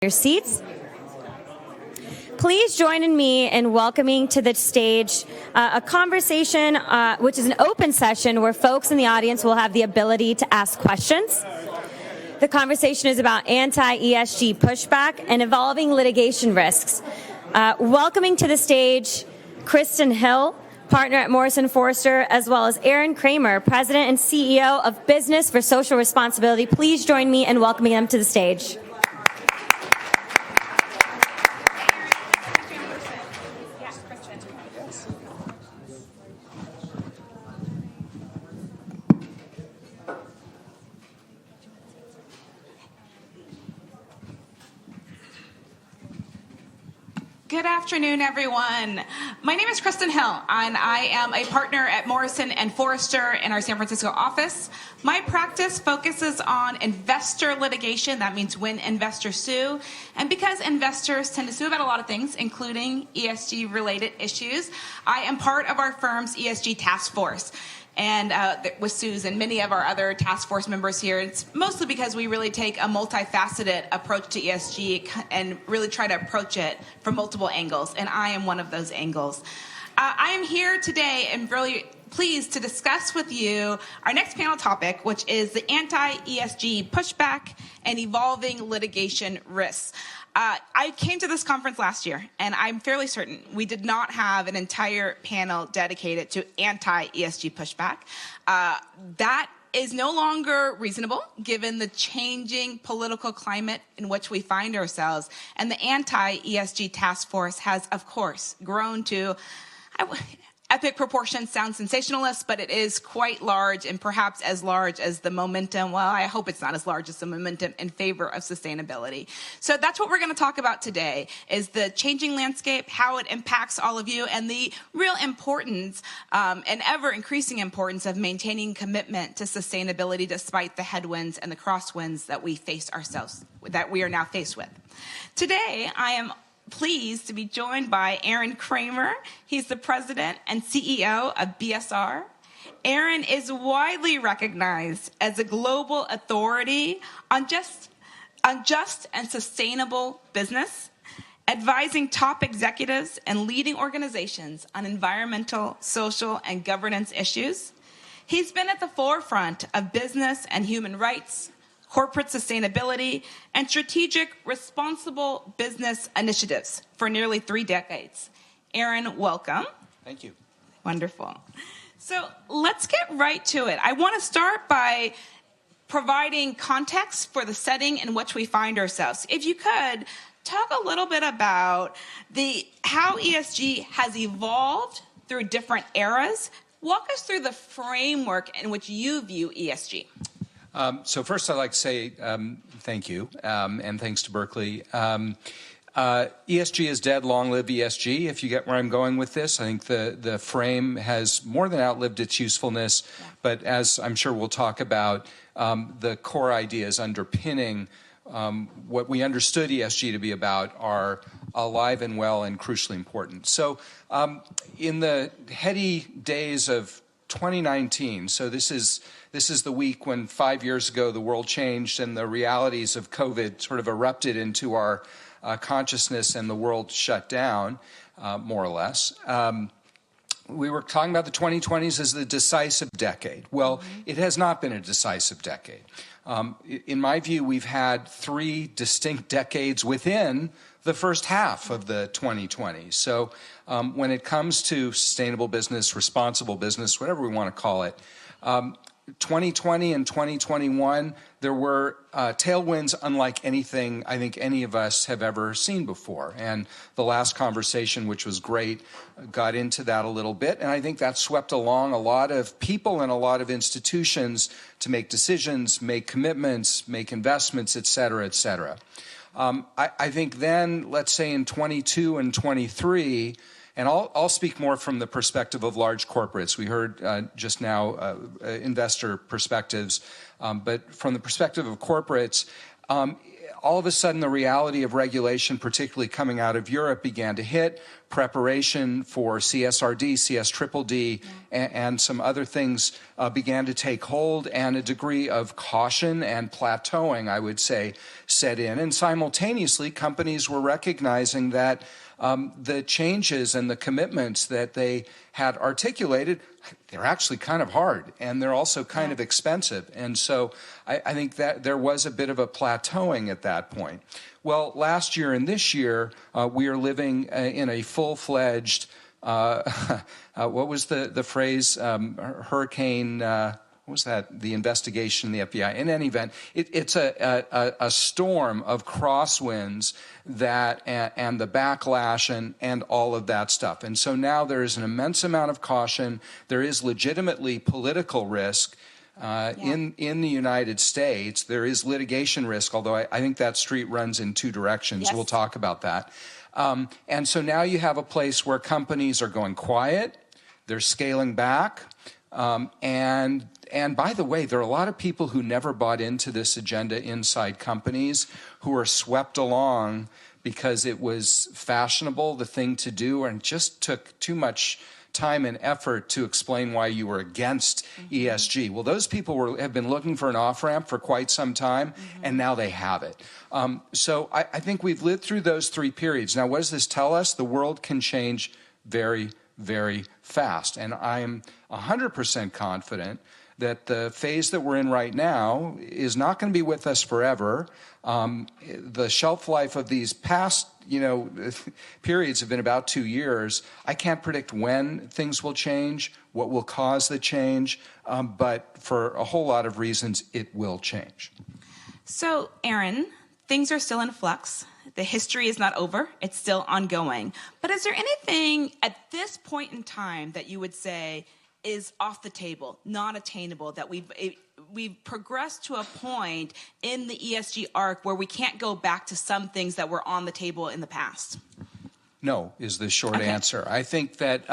Your seats. Please join me in welcoming to the stage a conversation, which is an open session where folks in the audience will have the ability to ask questions. The conversation is about anti-ESG pushback and evolving litigation risks. Welcoming to the stage Kristen Hill, partner at Morrison & Foerster, as well as Aaron Kramer, president and CEO of Business for Social Responsibility. Please join me in welcoming them to the stage. Good afternoon, everyone. My name is Kristen Hill, and I am a partner at Morrison & Foerster in our San Francisco office. My practice focuses on investor litigation. That means when investors sue. And because investors tend to sue about a lot of things, including ESG-related issues, I am part of our firm's ESG task force. And with Suze and many of our other task force members here, it's mostly because we really take a multifaceted approach to ESG and really try to approach it from multiple angles, and I am one of those angles. I am here today and really pleased to discuss with you our next panel topic, which is the anti-ESG pushback and evolving litigation risks. I came to this conference last year, and I'm fairly certain we did not have an entire panel dedicated to anti-ESG pushback. That is no longer reasonable given the changing political climate in which we find ourselves. And the anti-ESG task force has, of course, grown to epic proportions. Sound sensationalist, but it is quite large, and perhaps as large as the momentum. Well, I hope it's not as large as the momentum in favor of sustainability. So that's what we're going to talk about today, is the changing landscape, how it impacts all of you, and the real importance and ever-increasing importance of maintaining commitment to sustainability despite the headwinds and the crosswinds that we face ourselves, that we are now faced with. Today, I am pleased to be joined by Aaron Kramer. He's the president and CEO of BSR. Aaron is widely recognized as a global authority on just and sustainable business, advising top executives and leading organizations on environmental, social, and governance issues. He's been at the forefront of business and human rights, corporate sustainability, and strategic responsible business initiatives for nearly 3 decades. Aaron, welcome. Thank you. Wonderful. So let's get right to it. I want to start by providing context for the setting in which we find ourselves. If you could, talk a little bit about how ESG has evolved through different eras. Walk us through the framework in which you view ESG. So first I'd like to say thank you, and thanks to Berkeley. ESG is dead, long live ESG, if you get where I'm going with this. I think the frame has more than outlived its usefulness, but as I'm sure we'll talk about, the core ideas underpinning what we understood ESG to be about are alive and well and crucially important. So in the heady days of 2019, so this is the week when 5 years ago the world changed and the realities of COVID sort of erupted into our consciousness and the world shut down, more or less. We were talking about the 2020s as the decisive decade. Well, it has not been a decisive decade. In my view, we've had 3 distinct decades within the first half of the 2020s. So when it comes to sustainable business, responsible business, whatever we want to call it, 2020 and 2021, there were tailwinds unlike anything I think any of us have ever seen before. And the last conversation, which was great, got into that a little bit. And I think that swept along a lot of people and a lot of institutions to make decisions, make commitments, make investments, et cetera, et cetera. I think then, let's say in 22 and 23, and I'll speak more from the perspective of large corporates. We heard just now investor perspectives, but from the perspective of corporates, all of a sudden the reality of regulation, particularly coming out of Europe, began to hit. preparation for CSRD, CS-DDD, and some other things began to take hold, and a degree of caution and plateauing, I would say, set in. And simultaneously, companies were recognizing that the changes and the commitments that they had articulated, they're actually kind of hard, and they're also kind of expensive. And so I think that there was a bit of a plateauing at that point. Well, last year and this year, we are living in a full-fledged, what was the phrase, hurricane, what was that, the investigation, the FBI. In any event, it's a storm of crosswinds that and the backlash and all of that stuff. And so now there is an immense amount of caution. There is legitimately political risk. In the United States, there is litigation risk, although I think that street runs in two directions. Yes. We'll talk about that. And so now you have a place where companies are going quiet, they're scaling back, and by the way, there are a lot of people who never bought into this agenda inside companies who are swept along because it was fashionable, the thing to do, and just took too much time and effort to explain why you were against ESG. Well, those people have been looking for an off-ramp for quite some time, and now they have it. So I think we've lived through those three periods. Now, what does this tell us? The world can change very, very fast, and I'm 100% confident that the phase that we're in right now is not going to be with us forever. The shelf life of these past, periods have been about 2 years. I can't predict when things will change, what will cause the change, but for a whole lot of reasons, it will change. So, Aaron, things are still in flux. The history is not over. It's still ongoing. But is there anything at this point in time that you would say is off the table, not attainable, that we've progressed to a point in the ESG arc where we can't go back to some things that were on the table in the past? No, is the short answer. I think that,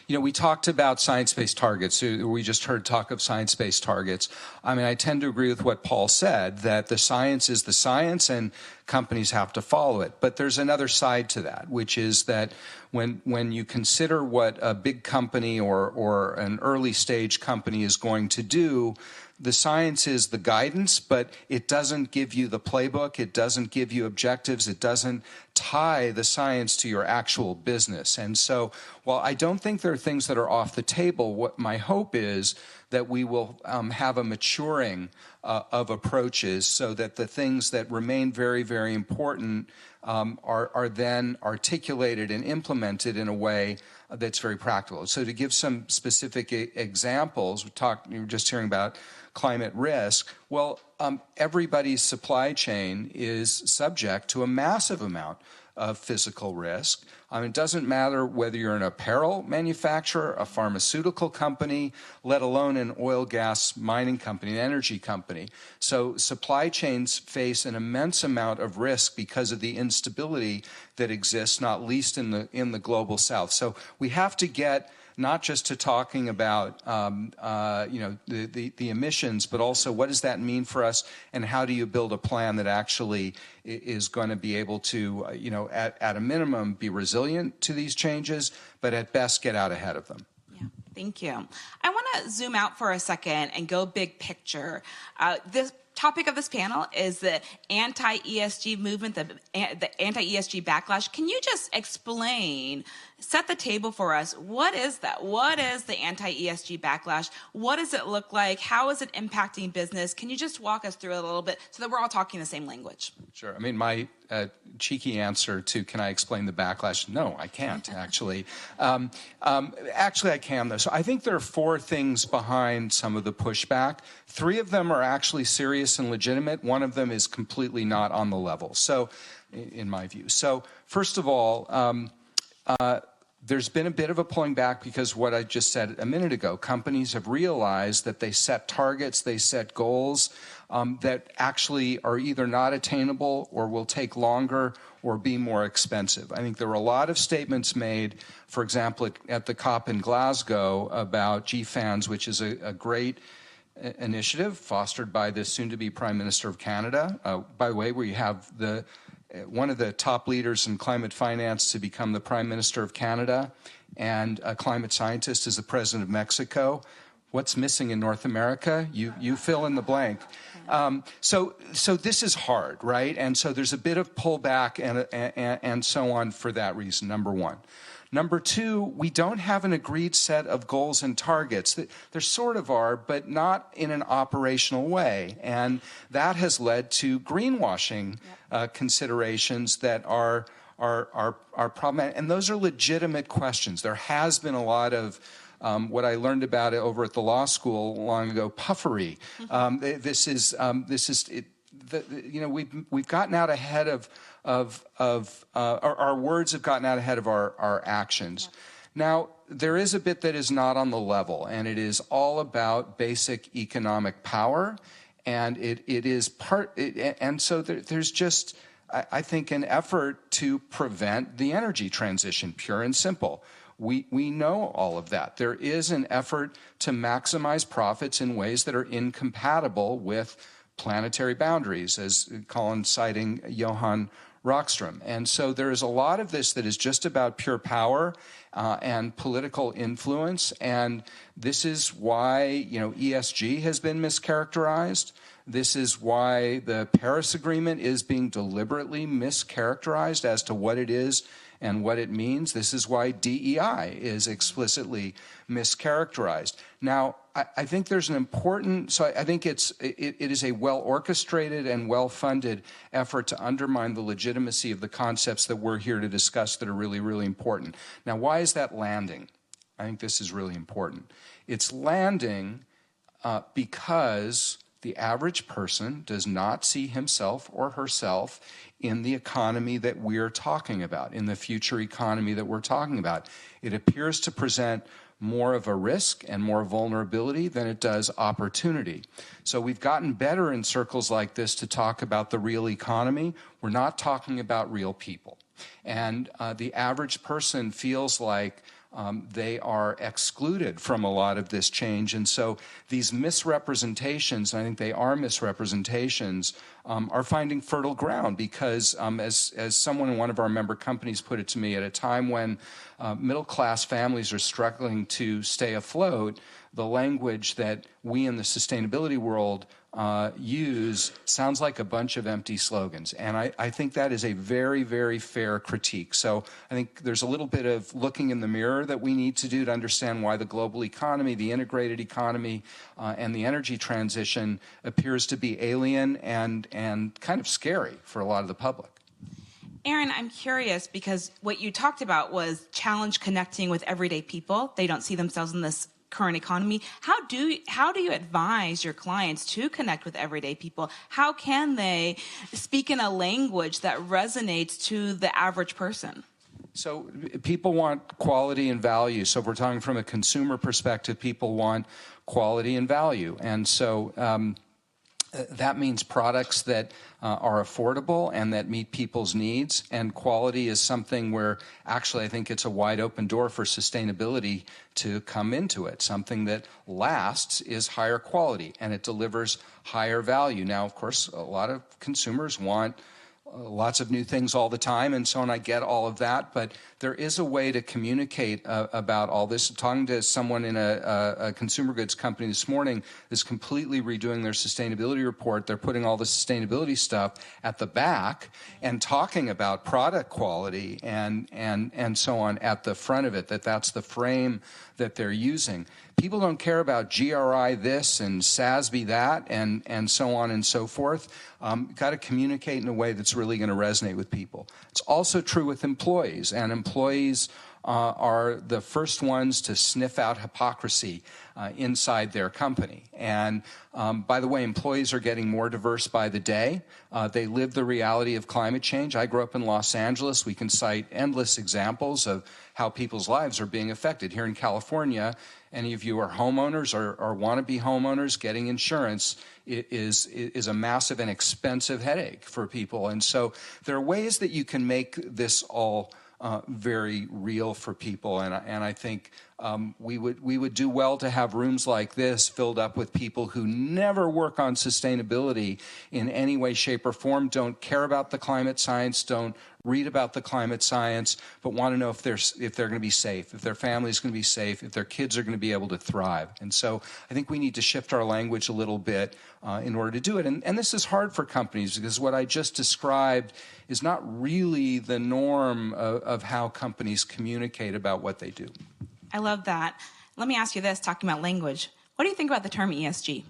we talked about science-based targets. We just heard talk of science-based targets. I mean, I tend to agree with what Paul said, that the science is the science and companies have to follow it. But there's another side to that, which is that when you consider what a big company or an early stage company is going to do, the science is the guidance, but it doesn't give you the playbook. It doesn't give you objectives. It doesn't tie the science to your actual business. And so while I don't think there are things that are off the table, what my hope is that we will have a maturing of approaches so that the things that remain very, very important are then articulated and implemented in a way that's very practical. So to give some specific examples, we were just hearing about climate risk. Well, everybody's supply chain is subject to a massive amount of physical risk. It doesn't matter whether you're an apparel manufacturer, a pharmaceutical company, let alone an oil, gas, mining company, an energy company. So supply chains face an immense amount of risk because of the instability that exists, not least in the global south. So we have to get not just to talking about the emissions, but also what does that mean for us, and how do you build a plan that actually is going to be able to, at a minimum, be resilient to these changes, but at best get out ahead of them. Yeah, thank you. I want to zoom out for a second and go big picture. This topic of this panel is the anti-ESG movement, the anti-ESG backlash. Can you just explain, set the table for us? What is that? What is the anti-ESG backlash? What does it look like? How is it impacting business? Can you just walk us through it a little bit so that we're all talking the same language? Sure. I mean, my cheeky answer to can I explain the backlash? No, I can't, actually. Actually, I can, though. So I think there are 4 things behind some of the pushback. 3 of them are actually serious and legitimate. 1 of them is completely not on the level, so in my view. So first of all, there's been a bit of a pulling back because what I just said a minute ago, companies have realized that they set targets, they set goals that actually are either not attainable or will take longer or be more expensive. I think there were a lot of statements made, for example, at the COP in Glasgow about GFANZ, which is a great initiative fostered by the soon-to-be Prime Minister of Canada. By the way, we have one of the top leaders in climate finance to become the Prime Minister of Canada, and a climate scientist is the President of Mexico. What's missing in North America? You fill in the blank. So this is hard, right? And so there's a bit of pullback and so on for that reason, number one. Number two, we don't have an agreed set of goals and targets. There sort of are, but not in an operational way. And that has led to greenwashing considerations that are problematic. And those are legitimate questions. There has been a lot of what I learned about it over at the law school long ago, puffery. We've gotten out ahead of our words have gotten out ahead of our actions. Now, there is a bit that is not on the level, and it is all about basic economic power, and there's just, I think, an effort to prevent the energy transition, pure and simple. We know all of that. There is an effort to maximize profits in ways that are incompatible with planetary boundaries, as Colin citing Johann Rockström. And so there is a lot of this that is just about pure power and political influence. And this is why, ESG has been mischaracterized. This is why the Paris Agreement is being deliberately mischaracterized as to what it is and what it means. This is why DEI is explicitly mischaracterized. Now, I think there's an important, so I think it is a well-orchestrated and well-funded effort to undermine the legitimacy of the concepts that we're here to discuss that are really, really important. Now, why is that landing? I think this is really important. It's landing because the average person does not see himself or herself in the economy that we're talking about, in the future economy that we're talking about. It appears to present more of a risk and more vulnerability than it does opportunity. So we've gotten better in circles like this to talk about the real economy. We're not talking about real people. And the average person feels like they are excluded from a lot of this change. And so these misrepresentations, I think they are misrepresentations, are finding fertile ground because, as someone in one of our member companies put it to me, at a time when middle-class families are struggling to stay afloat, the language that we in the sustainability world use sounds like a bunch of empty slogans. And I think that is a very, very fair critique. So I think there's a little bit of looking in the mirror that we need to do to understand why the global economy, the integrated economy, and the energy transition appears to be alien and kind of scary for a lot of the public. Aaron, I'm curious because what you talked about was challenge connecting with everyday people. They don't see themselves in this current economy. How do you advise your clients to connect with everyday people? How can they speak in a language that resonates to the average person? So people want quality and value. So if we're talking from a consumer perspective, people want quality and value. And so that means products that are affordable and that meet people's needs. And quality is something where actually I think it's a wide open door for sustainability to come into it. Something that lasts is higher quality and it delivers higher value. Now, of course, a lot of consumers want lots of new things all the time and so on. I get all of that, but there is a way to communicate about all this. Talking to someone in a consumer goods company this morning is completely redoing their sustainability report. They're putting all the sustainability stuff at the back and talking about product quality and so on at the front of it, that's the frame that they're using. People don't care about GRI this and SASB that and so on and so forth. Got to communicate in a way that's really going to resonate with people. It's also true with employees, and employees are the first ones to sniff out hypocrisy inside their company. And by the way, employees are getting more diverse by the day. They live the reality of climate change. I grew up in Los Angeles. We can cite endless examples of how people's lives are being affected. Here in California, any of you are homeowners or want to be homeowners, getting insurance is a massive and expensive headache for people. And so there are ways that you can make this all very real for people, and I think We would do well to have rooms like this filled up with people who never work on sustainability in any way, shape, or form, don't care about the climate science, don't read about the climate science, but want to know if they're going to be safe, if their family's going to be safe, if their kids are going to be able to thrive. And so I think we need to shift our language a little bit in order to do it. And this is hard for companies because what I just described is not really the norm of how companies communicate about what they do. I love that. Let me ask you this, talking about language. What do you think about the term ESG?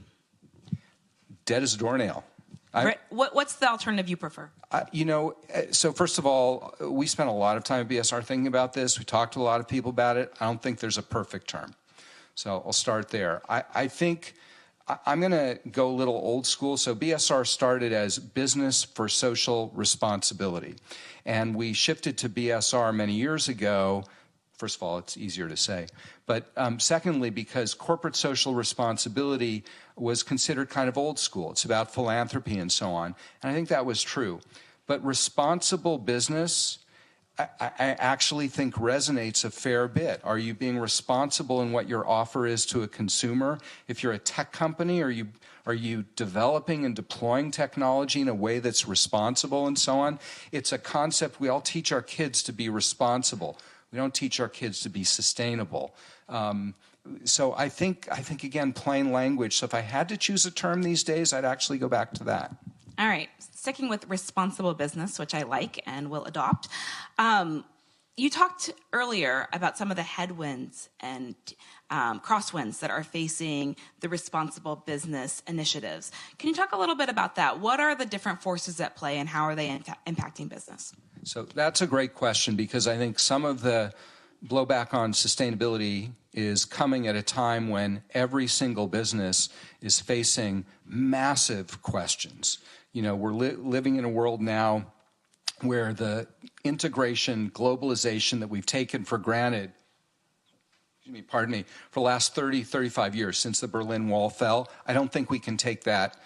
Dead as a doornail. What's the alternative you prefer? So first of all, we spent a lot of time at BSR thinking about this. We talked to a lot of people about it. I don't think there's a perfect term. So I'll start there. I think I'm going to go a little old school. So BSR started as Business for Social Responsibility. And we shifted to BSR many years ago. First of all, it's easier to say. But secondly, because corporate social responsibility was considered kind of old school. It's about philanthropy and so on. And I think that was true. But responsible business, I actually think resonates a fair bit. Are you being responsible in what your offer is to a consumer? If you're a tech company, are you developing and deploying technology in a way that's responsible and so on? It's a concept we all teach our kids to be responsible. We don't teach our kids to be sustainable. So I think again, plain language. So if I had to choose a term these days, I'd actually go back to that. All right. Sticking with responsible business, which I like and will adopt. You talked earlier about some of the headwinds and crosswinds that are facing the responsible business initiatives. Can you talk a little bit about that? What are the different forces at play and how are they impacting business? So that's a great question because I think some of the blowback on sustainability is coming at a time when every single business is facing massive questions. We're living in a world now where the integration, globalization that we've taken for granted, for the last 30, 35 years since the Berlin Wall fell, I don't think we can take that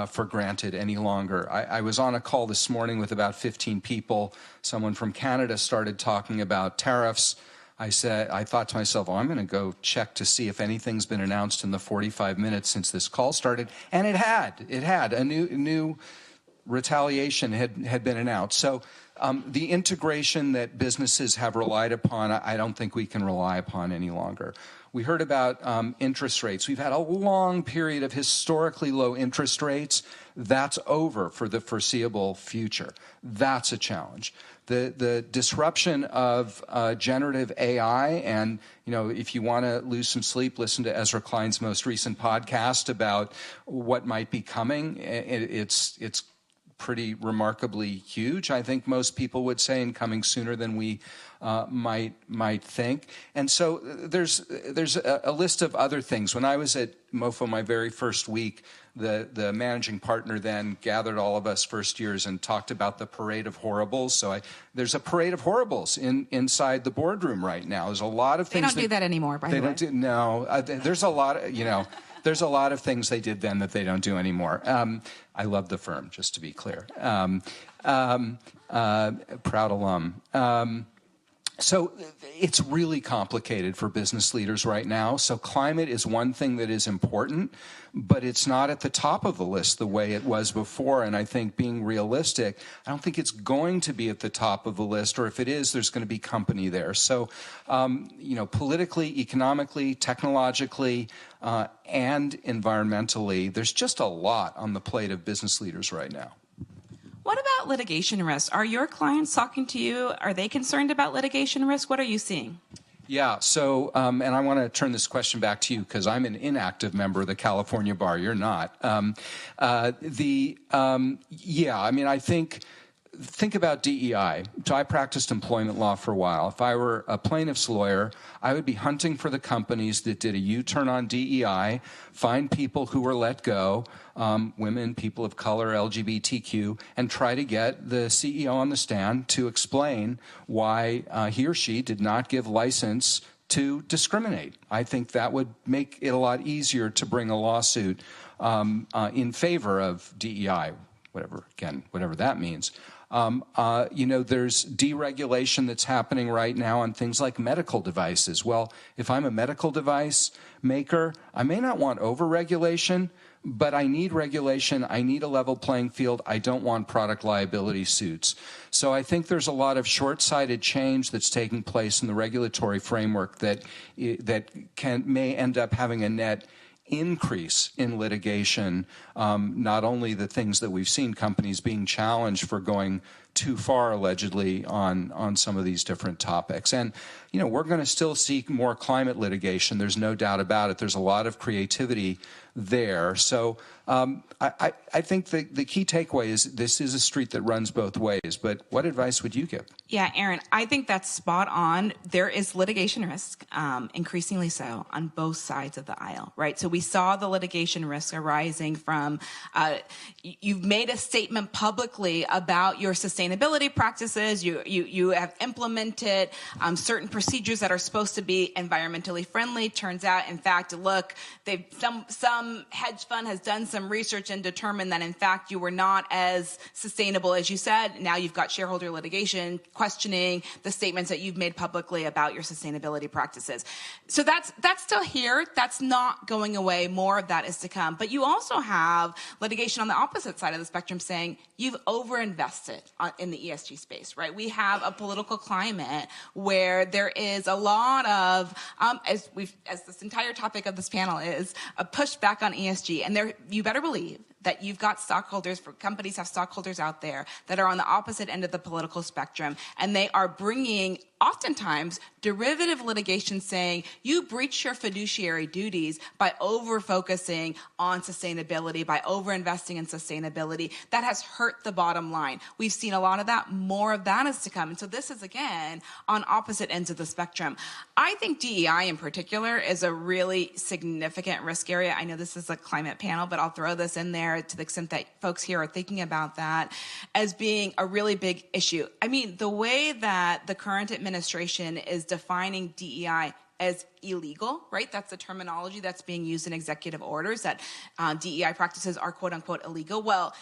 for granted any longer. I was on a call this morning with about 15 people. Someone from Canada started talking about tariffs. I thought to myself, I'm going to go check to see if anything's been announced in the 45 minutes since this call started. And it had. A new retaliation had been announced. So the integration that businesses have relied upon, I don't think we can rely upon any longer. We heard about interest rates. We've had a long period of historically low interest rates. That's over for the foreseeable future. That's a challenge. The disruption of generative AI, and if you want to lose some sleep, listen to Ezra Klein's most recent podcast about what might be coming. It's pretty remarkably huge, I think most people would say, and coming sooner than we might think. And so there's a list of other things. When I was at MoFo my very first week, the managing partner then gathered all of us first years and talked about the parade of horribles. So there's a parade of horribles inside the boardroom right now. There's a lot of things. They don't do that anymore, by the way. No, there's a lot of, there's a lot of things they did then that they don't do anymore. I love the firm, just to be clear. Proud alum. So it's really complicated for business leaders right now. So climate is one thing that is important, but it's not at the top of the list the way it was before. And I think being realistic, I don't think it's going to be at the top of the list, or if it is, there's going to be company there. So, politically, economically, technologically, and environmentally, there's just a lot on the plate of business leaders right now. What about litigation risk? Are your clients talking to you? Are they concerned about litigation risk? What are you seeing? Yeah, so, and I want to turn this question back to you because I'm an inactive member of the California Bar. You're not. I think about DEI. So I practiced employment law for a while. If I were a plaintiff's lawyer, I would be hunting for the companies that did a U-turn on DEI, find people who were let go, women, people of color, LGBTQ, and try to get the CEO on the stand to explain why he or she did not give license to discriminate. I think that would make it a lot easier to bring a lawsuit in favor of DEI, whatever that means. There's deregulation that's happening right now on things like medical devices. Well, if I'm a medical device maker, I may not want over-regulation, but I need regulation. I need a level playing field. I don't want product liability suits. So I think there's a lot of short-sighted change that's taking place in the regulatory framework that may end up having a net increase in litigation, not only the things that we've seen, companies being challenged for going too far, allegedly, on some of these different topics. And, we're going to still see more climate litigation. There's no doubt about it. There's a lot of creativity there. So I think the key takeaway is this is a street that runs both ways. But what advice would you give? Yeah, Aaron, I think that's spot on. There is litigation risk, increasingly so, on both sides of the aisle, right? So we saw the litigation risk arising from you've made a statement publicly about your sustainability practices. You have implemented certain procedures that are supposed to be environmentally friendly. Turns out, in fact, look, some hedge fund has done some research and determined that, in fact, you were not as sustainable as you said. Now you've got shareholder litigation questioning the statements that you've made publicly about your sustainability practices. So that's still here. That's not going away. More of that is to come. But you also have litigation on the opposite side of the spectrum saying you've overinvested in the ESG space, right? We have a political climate where there is a lot of, as this entire topic of this panel is, a pushback on ESG. And you better believe that you've got companies have stockholders out there that are on the opposite end of the political spectrum, and they are bringing oftentimes derivative litigation saying you breach your fiduciary duties by over-focusing on sustainability, by over-investing in sustainability. That has hurt the bottom line. We've seen a lot of that. More of that is to come. And so this is, again, on opposite ends of the spectrum. I think DEI in particular is a really significant risk area. I know this is a climate panel, but I'll throw this in there to the extent that folks here are thinking about that as being a really big issue. I mean, the way that the current administration is defining DEI as illegal, right? That's the terminology that's being used in executive orders, that DEI practices are quote unquote illegal. Well,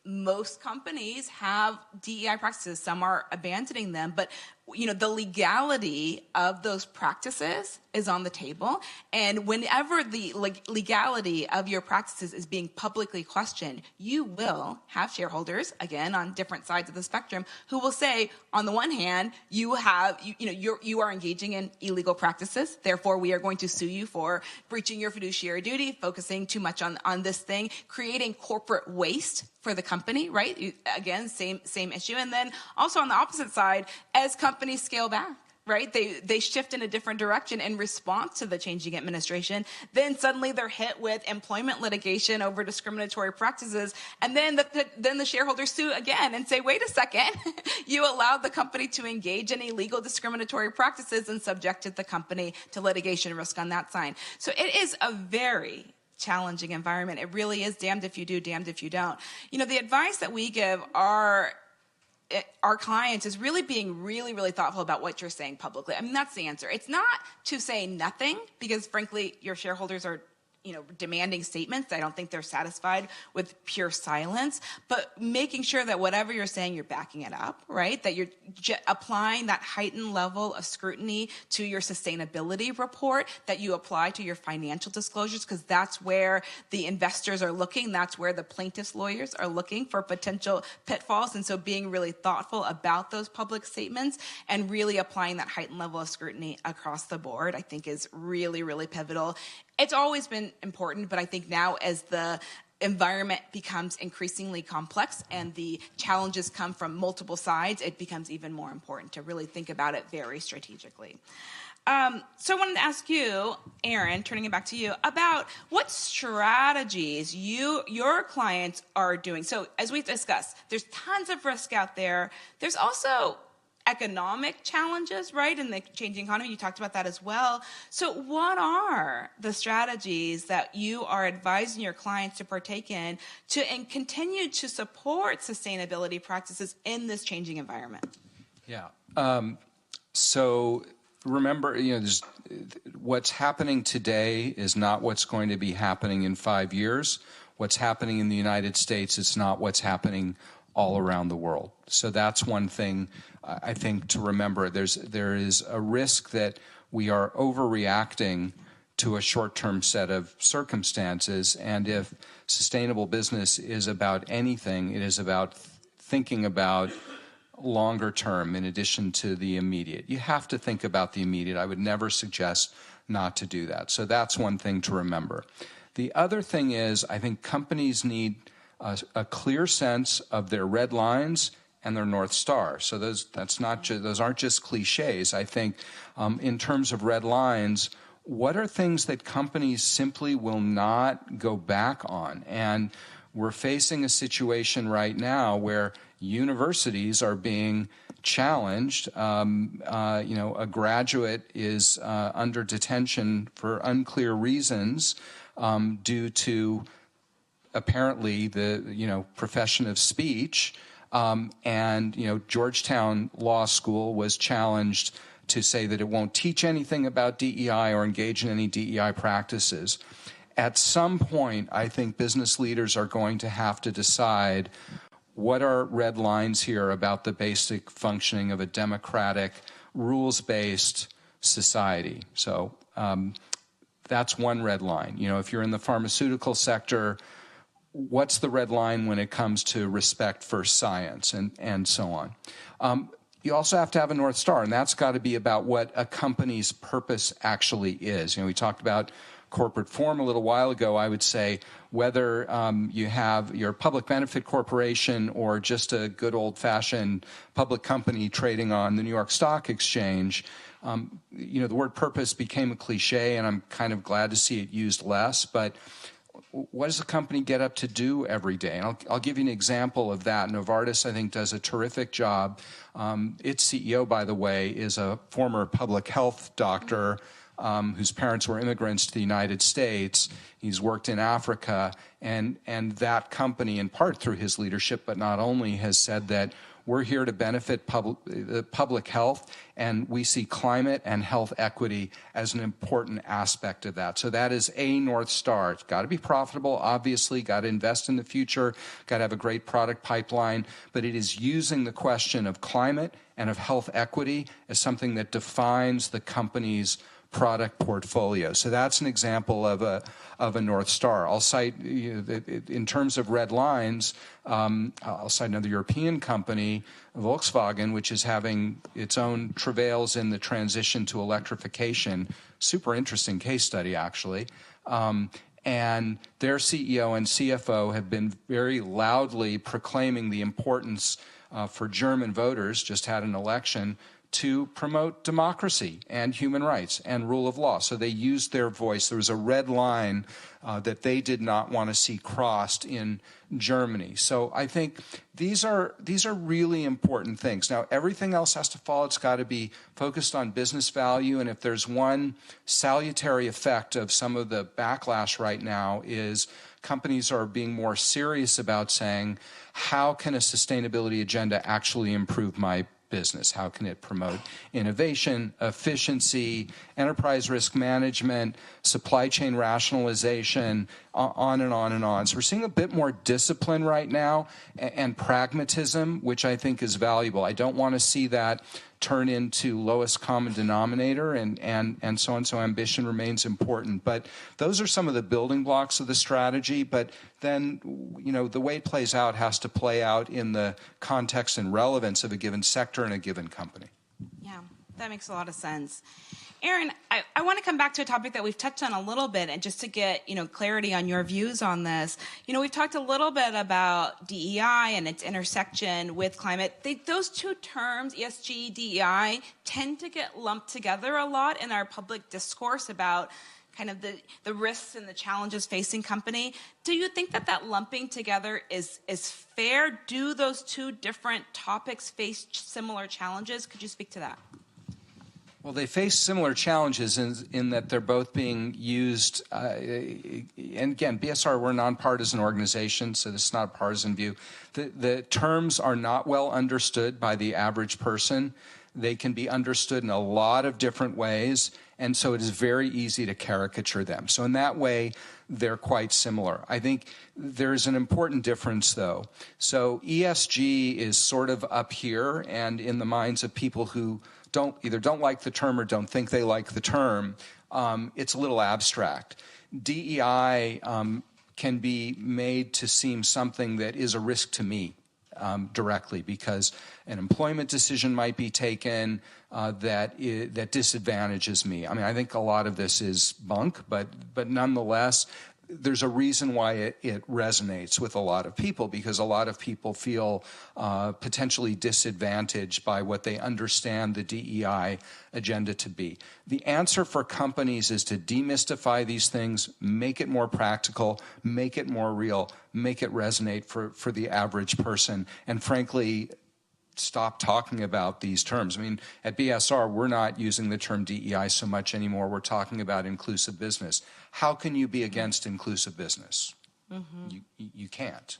most companies have DEI practices. Some are abandoning them, but the legality of those practices is on the table. And whenever the legality of your practices is being publicly questioned, you will have shareholders, again, on different sides of the spectrum, who will say, on the one hand, you are engaging in illegal practices. Therefore, we are going to sue you for breaching your fiduciary duty, focusing too much on this thing, creating corporate waste for the company, right? Again, same issue. And then also on the opposite side, as companies scale back, right? They shift in a different direction in response to the changing administration. Then suddenly they're hit with employment litigation over discriminatory practices. And then the shareholders sue again and say, wait a second, you allowed the company to engage in illegal discriminatory practices and subjected the company to litigation risk on that side. So it is a very challenging environment. It really is damned if you do, damned if you don't. The advice that we give our clients is really being really, really thoughtful about what you're saying publicly. I mean, that's the answer. It's not to say nothing because, frankly, your shareholders are demanding statements. I don't think they're satisfied with pure silence, but making sure that whatever you're saying, you're backing it up, right? That you're applying that heightened level of scrutiny to your sustainability report, that you apply to your financial disclosures, because that's where the investors are looking. That's where the plaintiffs' lawyers are looking for potential pitfalls. And so being really thoughtful about those public statements and really applying that heightened level of scrutiny across the board, I think is really, really pivotal. It's always been important, but I think now as the environment becomes increasingly complex and the challenges come from multiple sides, it becomes even more important to really think about it very strategically. So I wanted to ask you, Aaron, turning it back to you, about what strategies your clients are doing. So as we discussed, there's tons of risk out there. There's also economic challenges, right, in the changing economy. You talked about that as well. So what are the strategies that you are advising your clients to partake in and continue to support sustainability practices in this changing environment? Yeah. So remember, what's happening today is not what's going to be happening in 5 years. What's happening in the United States is not what's happening all around the world. So that's one thing I think to remember. There is a risk that we are overreacting to a short-term set of circumstances, and if sustainable business is about anything, it is about thinking about longer term in addition to the immediate. You have to think about the immediate. I would never suggest not to do that. So that's one thing to remember. The other thing is, I think companies need a clear sense of their red lines and their North Star. So those aren't just cliches. I think in terms of red lines, what are things that companies simply will not go back on? And we're facing a situation right now where universities are being challenged. A graduate is under detention for unclear reasons due to apparently the profession of speech. And Georgetown Law School was challenged to say that it won't teach anything about DEI or engage in any DEI practices. At some point, I think business leaders are going to have to decide what are red lines here about the basic functioning of a democratic, rules-based society. So that's one red line. If you're in the pharmaceutical sector, what's the red line when it comes to respect for science and so on? You also have to have a North Star, and that's got to be about what a company's purpose actually is. We talked about corporate form a little while ago. I would say whether you have your public benefit corporation or just a good old-fashioned public company trading on the New York Stock Exchange, the word purpose became a cliche, and I'm kind of glad to see it used less. But what does the company get up to do every day? And I'll give you an example of that. Novartis, I think, does a terrific job. Its CEO, by the way, is a former public health doctor whose parents were immigrants to the United States. He's worked in Africa, and that company, in part through his leadership, but not only, has said that we're here to benefit public health, and we see climate and health equity as an important aspect of that. So that is a North Star. It's got to be profitable, obviously, got to invest in the future, got to have a great product pipeline, but it is using the question of climate and of health equity as something that defines the company's product portfolio. So that's an example of a North Star. I'll cite, in terms of red lines, I'll cite another European company, Volkswagen, which is having its own travails in the transition to electrification. Super interesting case study, actually. And their CEO and CFO have been very loudly proclaiming the importance for German voters, just had an election, to promote democracy and human rights and rule of law. So they used their voice. There was a red line that they did not want to see crossed in Germany. So I think these are really important things. Now, everything else has to follow. It's got to be focused on business value. And if there's one salutary effect of some of the backlash right now is companies are being more serious about saying, how can a sustainability agenda actually improve my business? How can it promote innovation, efficiency, enterprise risk management, supply chain rationalization, on and on and on. So we're seeing a bit more discipline right now and pragmatism, which I think is valuable. I don't want to see that turn into lowest common denominator and so on. So ambition remains important. But those are some of the building blocks of the strategy. But then, the way it plays out has to play out in the context and relevance of a given sector and a given company. Yeah, that makes a lot of sense. Aaron, I want to come back to a topic that we've touched on a little bit, and just to get clarity on your views on this. We've talked a little bit about DEI and its intersection with climate. Those two terms, ESG, DEI, tend to get lumped together a lot in our public discourse about kind of the risks and the challenges facing company. Do you think that lumping together is fair? Do those two different topics face similar challenges? Could you speak to that? Well, they face similar challenges in that they're both being used. And again, BSR, we're a nonpartisan organization, so this is not a partisan view. The terms are not well understood by the average person. They can be understood in a lot of different ways, And so it is very easy to caricature them. So in that way, they're quite similar. I think there's an important difference, though. So ESG is sort of up here, and in the minds of people who either don't like the term or don't think they like the term, it's a little abstract. DEI can be made to seem something that is a risk to me directly, because an employment decision might be taken that disadvantages me. I mean, I think a lot of this is bunk, but nonetheless, there's a reason why it resonates with a lot of people, because a lot of people feel potentially disadvantaged by what they understand the DEI agenda to be. The answer for companies is to demystify these things, make it more practical, make it more real, make it resonate for the average person, and frankly, stop talking about these terms. I mean, at BSR, we're not using the term DEI so much anymore. We're talking about inclusive business. How can you be against inclusive business? Mm-hmm. You can't.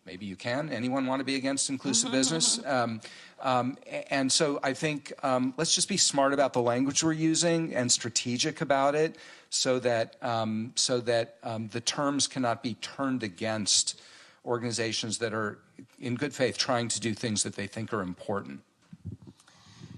Maybe you can. Anyone want to be against inclusive business? And so I think let's just be smart about the language we're using and strategic about it, so that the terms cannot be turned against organizations that are in good faith trying to do things that they think are important.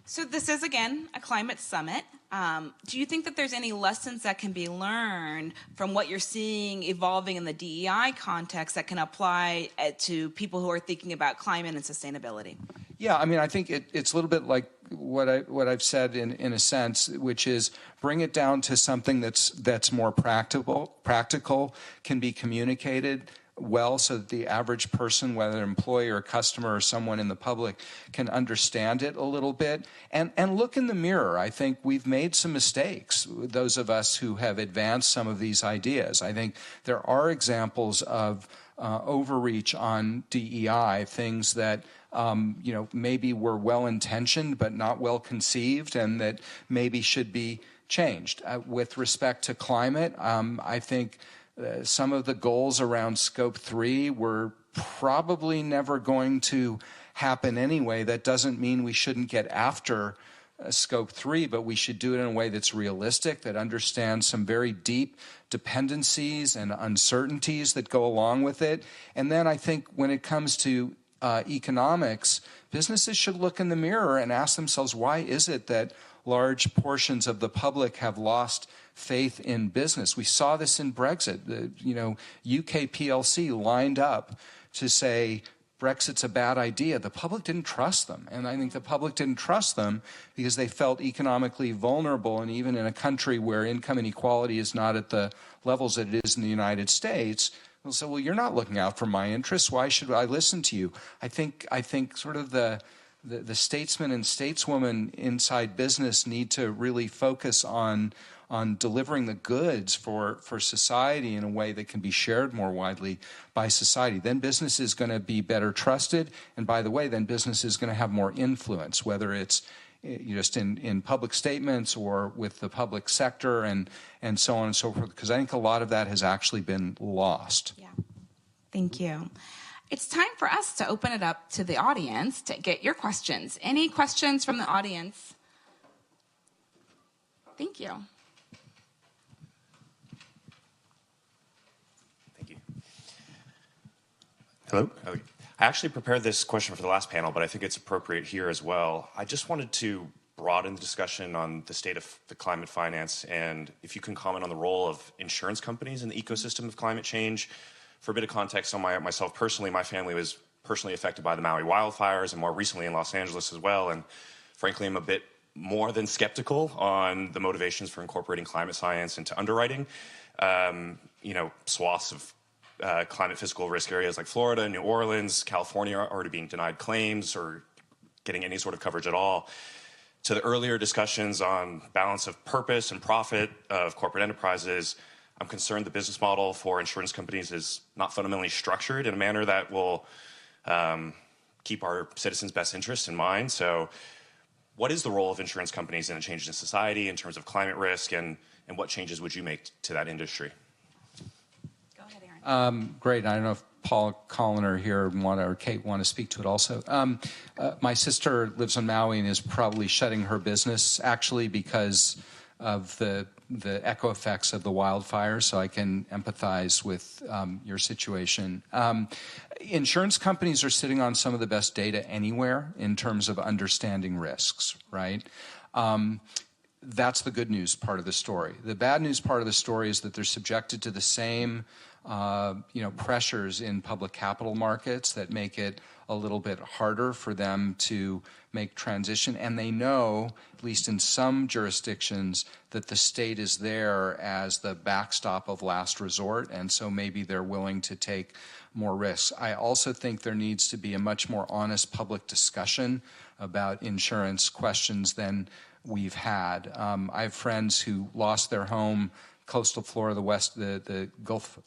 So this is, again, a climate summit. Do you think that there's any lessons that can be learned from what you're seeing evolving in the DEI context that can apply to people who are thinking about climate and sustainability? Yeah, I mean, I think it's a little bit like what I've said in a sense, which is bring it down to something that's more practical, can be communicated well, so that the average person, whether an employee or a customer or someone in the public, can understand it a little bit and look in the mirror. I think we've made some mistakes, those of us who have advanced some of these ideas. I think there are examples of overreach on DEI, things that maybe were well-intentioned but not well-conceived, and that maybe should be changed. With respect to climate, I think some of the goals around Scope 3 were probably never going to happen anyway. That doesn't mean we shouldn't get after Scope 3, but we should do it in a way that's realistic, that understands some very deep dependencies and uncertainties that go along with it. And then I think when it comes to economics, businesses should look in the mirror and ask themselves, why is it that large portions of the public have lost faith in business? We saw this in Brexit. The UK PLC lined up to say Brexit's a bad idea. The public didn't trust them. And I think the public didn't trust them because they felt economically vulnerable. And even in a country where income inequality is not at the levels that it is in the United States, they'll say, well, you're not looking out for my interests. Why should I listen to you? I think sort of the statesmen and stateswomen inside business need to really focus on delivering the goods for society in a way that can be shared more widely by society. Then business is going to be better trusted, and by the way, then business is going to have more influence, whether it's just in public statements or with the public sector and so on and so forth, because I think a lot of that has actually been lost. Yeah, thank you. It's time for us to open it up to the audience to get your questions. Any questions from the audience? Thank you. Thank you. Hello? Okay. I actually prepared this question for the last panel, but I think it's appropriate here as well. I just wanted to broaden the discussion on the state of the climate finance, and if you can comment on the role of insurance companies in the ecosystem of climate change. For a bit of context on myself personally, my family was personally affected by the Maui wildfires, and more recently in Los Angeles as well. And frankly, I'm a bit more than skeptical on the motivations for incorporating climate science into underwriting. Swaths of climate physical risk areas like Florida, New Orleans, California are already being denied claims or getting any sort of coverage at all. To the earlier discussions on balance of purpose and profit of corporate enterprises, I'm concerned the business model for insurance companies is not fundamentally structured in a manner that will keep our citizens' best interests in mind. So what is the role of insurance companies in a change in society in terms of climate risk, and what changes would you make to that industry? Go ahead, Aaron. Great. I don't know if Paul, Colin are here or Kate want to speak to it also. My sister lives on Maui and is probably shutting her business actually because the echo effects of the wildfires, so I can empathize with your situation. Insurance companies are sitting on some of the best data anywhere in terms of understanding risks, right? That's the good news part of the story. The bad news part of the story is that they're subjected to the same pressures in public capital markets that make it a little bit harder for them to make transition. And they know, at least in some jurisdictions, that the state is there as the backstop of last resort, and so maybe they're willing to take more risks. I also think there needs to be a much more honest public discussion about insurance questions than we've had. I have friends who lost their home, coastal Florida, the Gulf.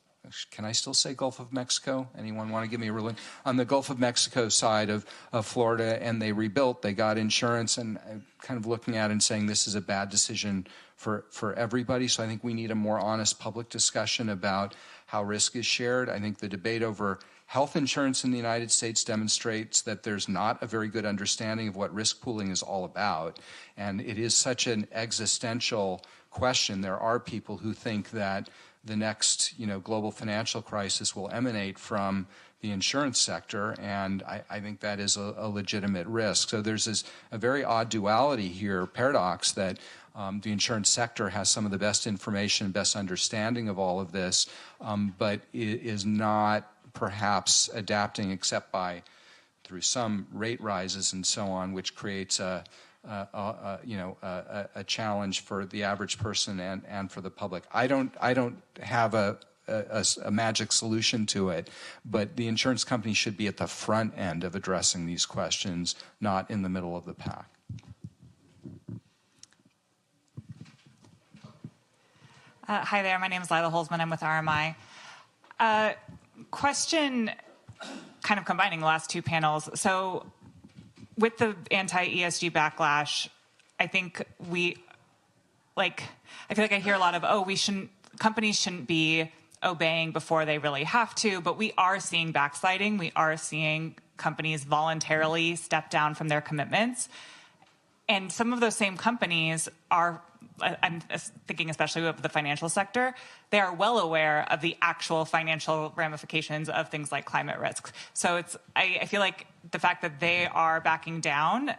Can I still say Gulf of Mexico? Anyone want to give me a ruling? On the Gulf of Mexico side of Florida, and they rebuilt, they got insurance, and kind of looking at it and saying this is a bad decision for everybody. So I think we need a more honest public discussion about how risk is shared. I think the debate over health insurance in the United States demonstrates that there's not a very good understanding of what risk pooling is all about. And it is such an existential question. There are people who think that the next, global financial crisis will emanate from the insurance sector, and I think that is a legitimate risk. So there's a very odd duality here, paradox, that the insurance sector has some of the best information, best understanding of all of this, but is not perhaps adapting except through some rate rises and so on, which creates a challenge for the average person and for the public. I don't have a magic solution to it, but the insurance company should be at the front end of addressing these questions, not in the middle of the pack. Hi there, my name is Lila Holzman. I'm with RMI. Question kind of combining the last two panels. So with the anti-ESG backlash, I think I feel like I hear a lot of, companies shouldn't be obeying before they really have to, but we are seeing backsliding. We are seeing companies voluntarily step down from their commitments. And some of those same companies I'm thinking especially of the financial sector, they are well aware of the actual financial ramifications of things like climate risks. So I feel like the fact that they are backing down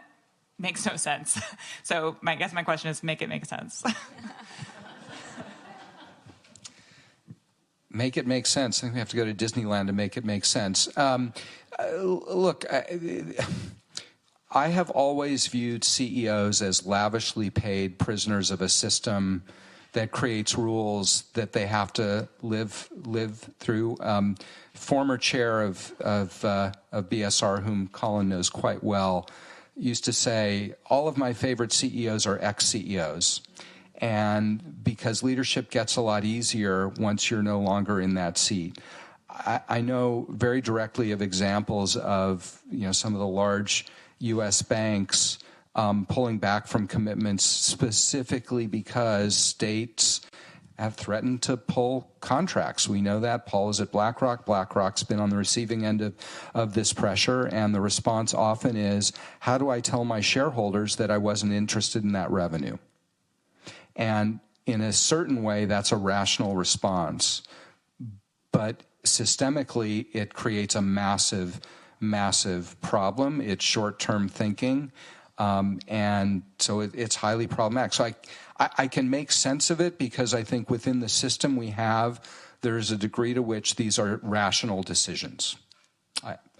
makes no sense. So I guess my question is, make it make sense. Make it make sense. I think we have to go to Disneyland to make it make sense. Look, I have always viewed CEOs as lavishly paid prisoners of a system that creates rules that they have to live through. Former chair of BSR, whom Colin knows quite well, used to say, all of my favorite CEOs are ex-CEOs. And because leadership gets a lot easier once you're no longer in that seat. I know very directly of examples of some of the large U.S. banks pulling back from commitments specifically because states have threatened to pull contracts. We know that. Paul is at BlackRock. BlackRock's been on the receiving end of this pressure, and the response often is, how do I tell my shareholders that I wasn't interested in that revenue? And in a certain way, that's a rational response. But systemically, it creates a massive problem. It's short-term thinking, and so it's highly problematic. So I can make sense of it because I think within the system we have, there's a degree to which these are rational decisions.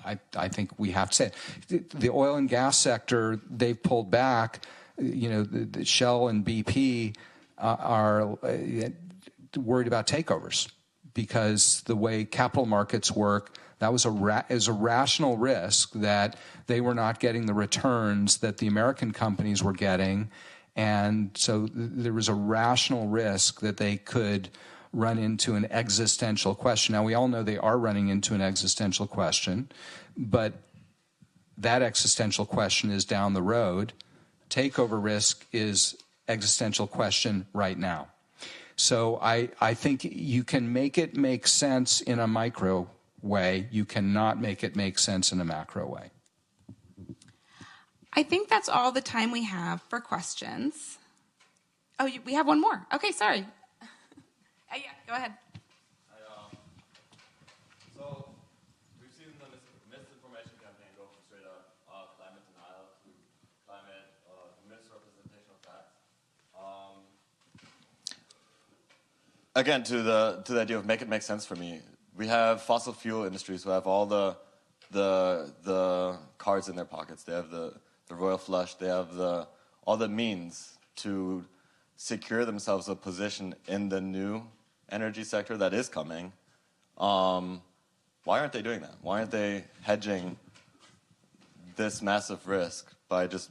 I think we have to say it. The oil and gas sector, they've pulled back. The Shell and BP are worried about takeovers because the way capital markets work, that was a rational risk that they were not getting the returns that the American companies were getting. And so there was a rational risk that they could run into an existential question. Now, we all know they are running into an existential question, but that existential question is down the road. Takeover risk is existential question right now. So I think you can make it make sense in a micro way. You cannot make it make sense in a macro way. I think that's all the time we have for questions. Oh, we have one more. Okay, sorry. Yeah, go ahead. So we've seen the misinformation campaign go from straight up climate denial to climate misrepresentation of facts. Again, to the idea of make it make sense for me. We have fossil fuel industries who have all the cards in their pockets. They have the royal flush. They have all the means to secure themselves a position in the new energy sector that is coming. Why aren't they doing that? Why aren't they hedging this massive risk by just,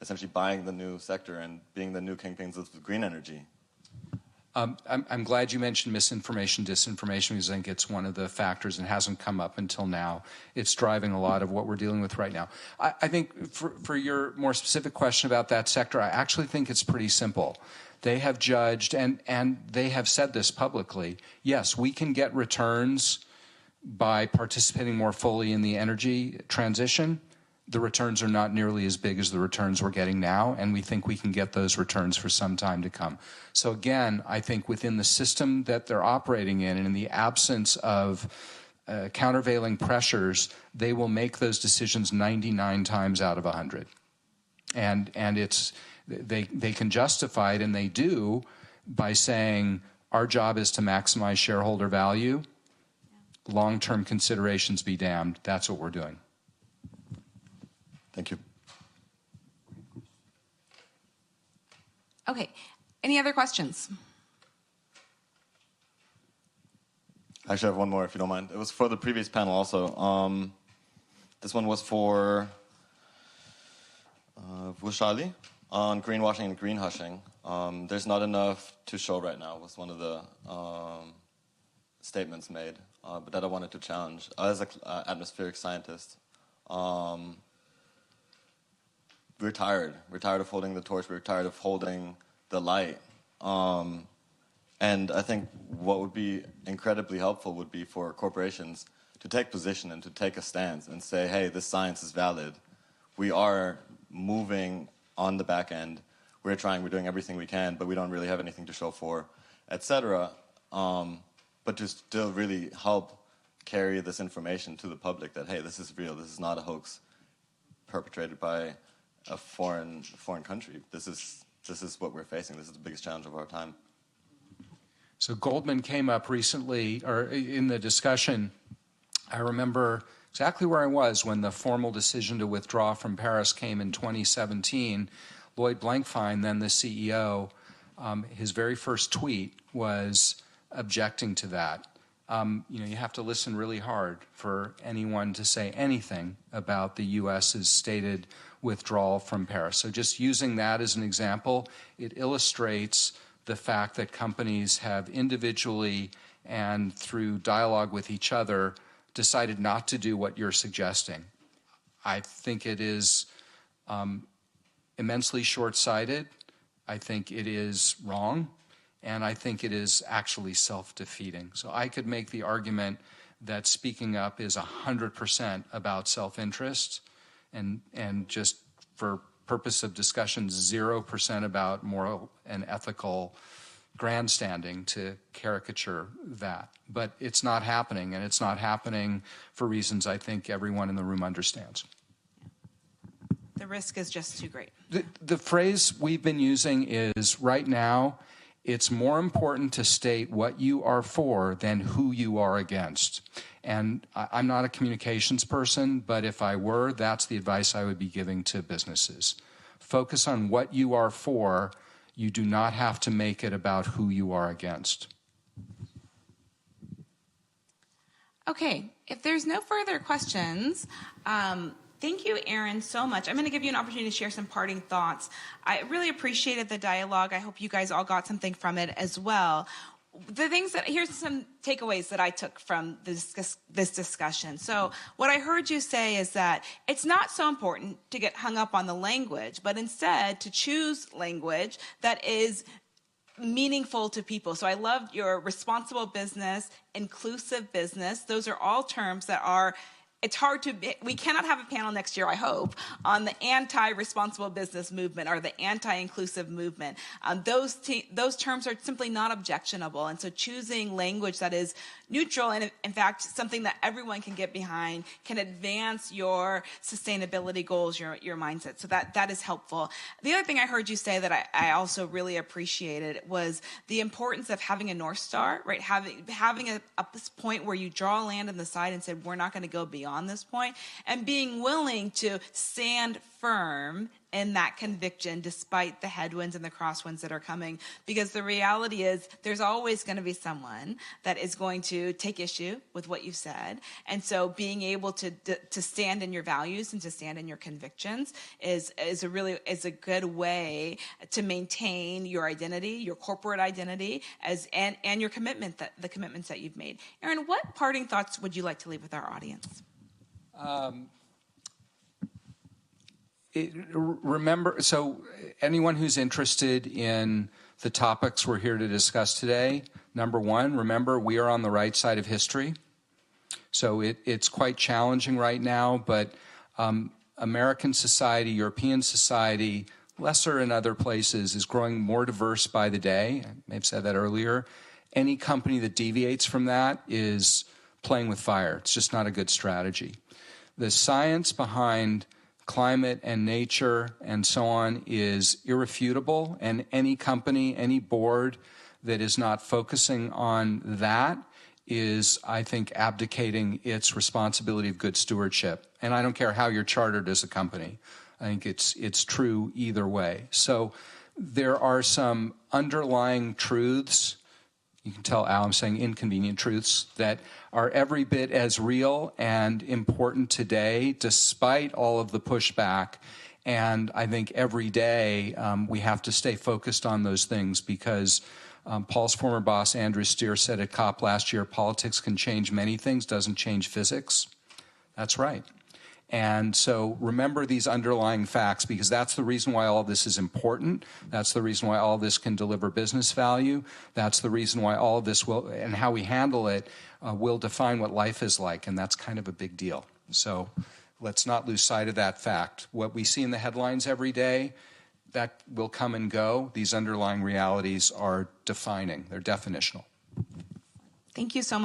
essentially buying the new sector and being the new kingpins of green energy? I'm glad you mentioned misinformation, disinformation, because I think it's one of the factors and hasn't come up until now. It's driving a lot of what we're dealing with right now. I think for your more specific question about that sector, I actually think it's pretty simple. They have judged, and they have said this publicly, yes, we can get returns by participating more fully in the energy transition. The returns are not nearly as big as the returns we're getting now, and we think we can get those returns for some time to come. So again, I think within the system that they're operating in, and in the absence of countervailing pressures, they will make those decisions 99 times out of 100. And they can justify it, and they do, by saying our job is to maximize shareholder value. Long-term considerations be damned. That's what we're doing. Thank you. Okay, any other questions? I actually have one more, if you don't mind. It was for the previous panel also. This one was for Vushali on greenwashing and green hushing. There's not enough to show right now, was one of the statements made, but that I wanted to challenge. As an atmospheric scientist, we're tired. We're tired of holding the torch. We're tired of holding the light. And I think what would be incredibly helpful would be for corporations to take position and to take a stance and say, hey, this science is valid. We are moving on the back end. We're doing everything we can, but we don't really have anything to show for, etc. But to still really help carry this information to the public that, hey, this is real. This is not a hoax perpetrated by a foreign country. This is what we're facing. This is the biggest challenge of our time. So Goldman came up recently, or in the discussion. I remember exactly where I was when the formal decision to withdraw from Paris came in 2017. Lloyd Blankfein, then the CEO, his very first tweet was objecting to that. You have to listen really hard for anyone to say anything about the U.S.'s stated withdrawal from Paris. So just using that as an example, it illustrates the fact that companies have individually and through dialogue with each other decided not to do what you're suggesting. I think it is immensely short-sighted. I think it is wrong. And I think it is actually self-defeating. So I could make the argument that speaking up is 100% about self-interest and just for purpose of discussion, 0% about moral and ethical grandstanding to caricature that. But it's not happening, and it's not happening for reasons I think everyone in the room understands. The risk is just too great. The phrase we've been using is, right now, it's more important to state what you are for than who you are against. And I'm not a communications person, but if I were, that's the advice I would be giving to businesses. Focus on what you are for. You do not have to make it about who you are against. Okay, if there's no further questions, thank you, Aaron, so much. I'm going to give you an opportunity to share some parting thoughts. I really appreciated the dialogue. I hope you guys all got something from it as well. Here's some takeaways that I took from this discussion. So what I heard you say is that it's not so important to get hung up on the language, but instead to choose language that is meaningful to people. So I loved your responsible business, inclusive business. Those are all terms that are it's hard to, we cannot have a panel next year, I hope, on the anti-responsible business movement or the anti-inclusive movement. Those terms are simply not objectionable. And so choosing language that is neutral and, in fact, something that everyone can get behind can advance your sustainability goals, your mindset. So that is helpful. The other thing I heard you say that I also really appreciated was the importance of having a North Star, right? Having a point where you draw a line in the side and said, we're not going to go beyond this point, and being willing to stand firm in that conviction despite the headwinds and the crosswinds that are coming. Because the reality is there's always going to be someone that is going to take issue with what you've said. And so being able to stand in your values and to stand in your convictions is a good way to maintain your identity, your corporate identity, and your commitment, the commitments that you've made. Aaron, what parting thoughts would you like to leave with our audience? Remember, so anyone who's interested in the topics we're here to discuss today, number one, remember we are on the right side of history. So it's quite challenging right now, but American society, European society, lesser in other places, is growing more diverse by the day. I may have said that earlier. Any company that deviates from that is playing with fire. It's just not a good strategy. The science behind climate and nature and so on is irrefutable, and any company, any board that is not focusing on that is, I think, abdicating its responsibility of good stewardship. And I don't care how you're chartered as a company. I think it's true either way. So there are some underlying truths, you can tell Al I'm saying inconvenient truths, that are every bit as real and important today despite all of the pushback. And I think every day we have to stay focused on those things because Paul's former boss, Andrew Steer, said at COP last year, politics can change many things, doesn't change physics. That's right. And so remember these underlying facts, because that's the reason why all of this is important. That's the reason why all of this can deliver business value. That's the reason why all of this will, and how we handle it, will define what life is like. And that's kind of a big deal. So let's not lose sight of that fact. What we see in the headlines every day, that will come and go. These underlying realities are defining. They're definitional. Thank you so much.